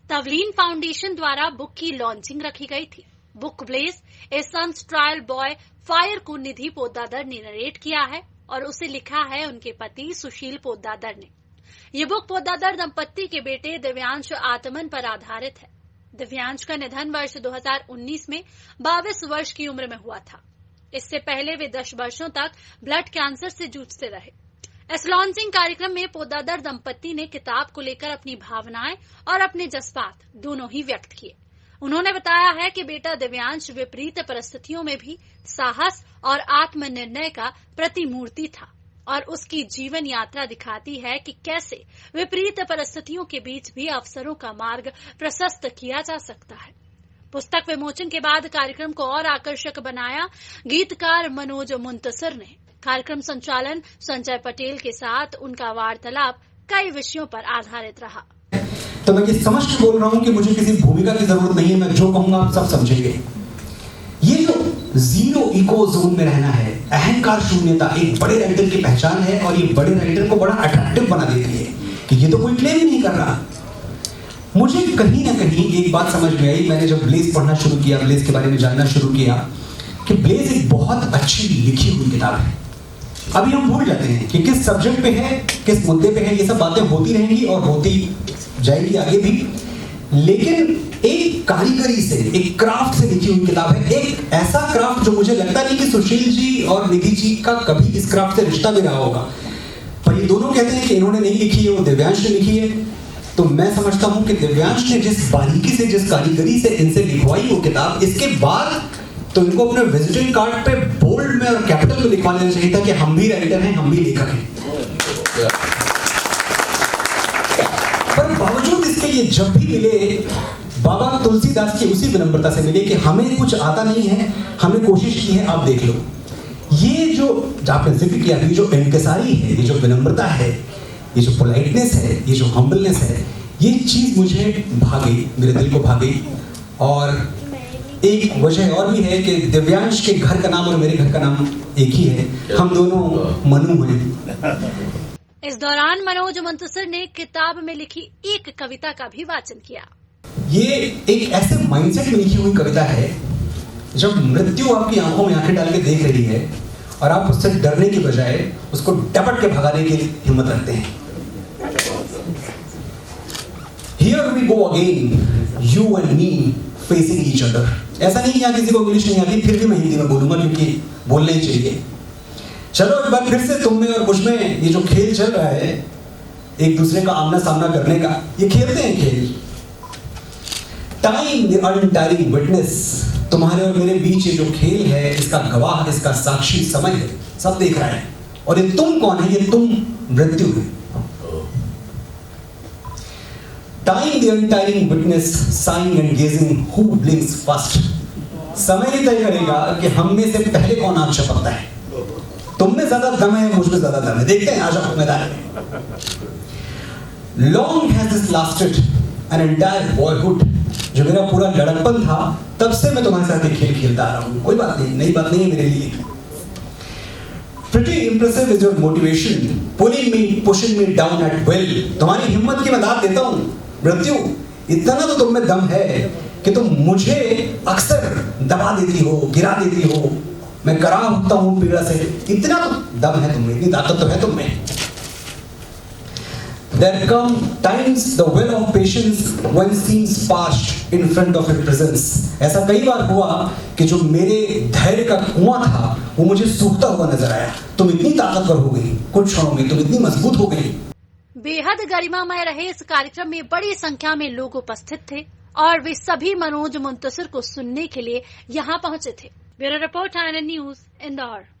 Tavleen foundation द्वारा book की launching रखी गई थी। बुक ब्लेज ए सन्स ट्रायल बॉय फायर को निधि पोद्दार ने नरेट किया है और उसे लिखा है उनके पति सुशील पोद्दार ने। ये बुक पोद्दार दंपत्ति के बेटे दिव्यांश आत्मन पर आधारित है। दिव्यांश का निधन वर्ष 2019 में 22 वर्ष की उम्र में हुआ था। इससे पहले वे 10 वर्षों तक ब्लड कैंसर से जूझते रहे। इस लॉन्चिंग कार्यक्रम में पोद्दार दंपत्ति ने किताब को लेकर अपनी भावनाएं और अपने जज्बात दोनों ही व्यक्त किए। उन्होंने बताया है कि बेटा दिव्यांश विपरीत परिस्थितियों में भी साहस और आत्मनिर्णय का प्रतिमूर्ति था और उसकी जीवन यात्रा दिखाती है कि कैसे विपरीत परिस्थितियों के बीच भी अवसरों का मार्ग प्रशस्त किया जा सकता है। पुस्तक विमोचन के बाद कार्यक्रम को और आकर्षक बनाया गीतकार मनोज मुंतसिर ने। कार्यक्रम संचालन संजय पटेल के साथ उनका वार्तालाप कई विषयों पर आधारित रहा। तो मैं ये समझ के बोल रहा हूं कि मुझे किसी भूमिका की जरूरत नहीं है, मैं जो कहूंगा आप सब समझेंगे। ये जो जीरो इको जोन में रहना है, अहंकार शून्यता एक बड़े राइटर की पहचान है और ये बड़े राइटर को बड़ा अट्रैक्टिव बना देती है कि ये तो कोई क्लेम ही नहीं कर रहा। मुझे कहीं ना कहीं एक बात समझ में आई, मैंने जब ब्लेज पढ़ना शुरू किया, ब्लेज के बारे में जानना शुरू किया कि ब्लेज एक बहुत अच्छी लिखी हुई किताब है। अभी हम भूल जाते हैं कि किस सब्जेक्ट पे है, किस मुद्दे पे है, ये सब बातें होती रहेंगी और होती जाएगी आगे भी, लेकिन एक कारीगरी से, एक क्राफ्ट से लिखी हुई किताब है। एक ऐसा क्राफ्ट जो मुझे लगता नहीं कि सुशील जी और निधि जी का कभी इस क्राफ्ट से रिश्ता भी रहा होगा, पर ये दोनों कहते हैं कि इन्होंने नहीं लिखी है, वो दिव्यांश ने लिखी है। तो मैं समझता हूं कि दिव्यांश ने जिस बारीकी से, जिस कारीगरी से इनसे लिखवाई वो किताब, इसके बाद तो इनको अपने विजिटिंग कार्ड पे बोल्ड में और कैपिटल में लिखवा देना चाहिए था कि हम भी राइटर हैं, हम भी लेखक हैं। पर बावजूद इसके ये जब भी मिले बाबा तुलसीदास की उसी विनम्रता से मिले कि हमें कुछ आता नहीं है, हमने कोशिश की है, आप देख लो। ये जो आपने जिक्र किया, ये जो इंकिसारी है, ये जो विनम्रता है, ये जो पोलाइटनेस है, ये जो हम्बलनेस है, ये चीज मुझे भा गई, मेरे दिल को भा गई। और एक वजह और भी है कि दिव्यांश के घर का नाम और मेरे घर का नाम एक ही है, हम दोनों मनु हैं। इस दौरान मनोज मुंतसिर ने किताब में लिखी एक कविता का भी वाचन किया। ये एक ऐसे माइंडसेट में लिखी हुई कविता है जब मृत्यु आपकी आंखों में आंखें डाल के देख रही है और आप उससे डरने की बजाय उसको डपट के भगाने की हिम्मत रखते हैं। Here we go again, you and me facing each other। ऐसा नहीं कि यहाँ किसी को इंग्लिश नहीं आती, फिर भी मैं हिंदी में बोलूंगा क्योंकि बोलना ही चाहिए। चलो एक बार फिर से तुम में और मुझ में ये जो खेल चल रहा है एक दूसरे का आमना सामना करने का, ये खेलते हैं खेल। टाइम द अनटायरिंग विटनेस, तुम्हारे और मेरे बीच ये जो खेल है इसका गवाह, इसका साक्षी समय है, सब देख रहा है। और ये तुम कौन है? ये तुम मृत्यु है। Time the untiring witness, saying and gazing who blinks first. समय ही तय करेगा कि हम में से पहले कौन आंख झपकता है। तुम में ज्यादा दम है, मुझ में ज्यादा दम है, देखते हैं आज आप मैदान में। Long has this lasted an entire boyhood। जो मेरा पूरा लड़कपन था तब से मैं तुम्हारे साथ ये खेल खेलता आ रहा हूं, कोई बात नहीं, नई बात नहीं है मेरे लिए। Pretty impressive is your motivation, pulling me, pushing me down at will। तुम्हारी हिम्मत की मैं दाद देता हूं मृत्यु, इतना तो तुम में दम है कि तुम मुझे अक्सर दबा देती हो, गिरा देती हो, मैं करा होता हूं पीड़ा से, इतना तो दम है तुम्हें, इतनी ताकत तो है तुम में। There come times the well of patience when seems parched in front of your presence। ऐसा कई बार हुआ कि जो मेरे धैर्य का कुआं था वो मुझे सूखता हुआ नजर आया। तुम इतनी ताकतवर हो गई कुछ क्षणों में, तुम इतनी मजबूत हो गई। बेहद गरिमामय रहे इस कार्यक्रम में बड़ी संख्या में लोग उपस्थित थे और वे सभी मनोज मुंतसिर को सुनने के लिए यहाँ पहुंचे थे। Bureau report INN news, Indore.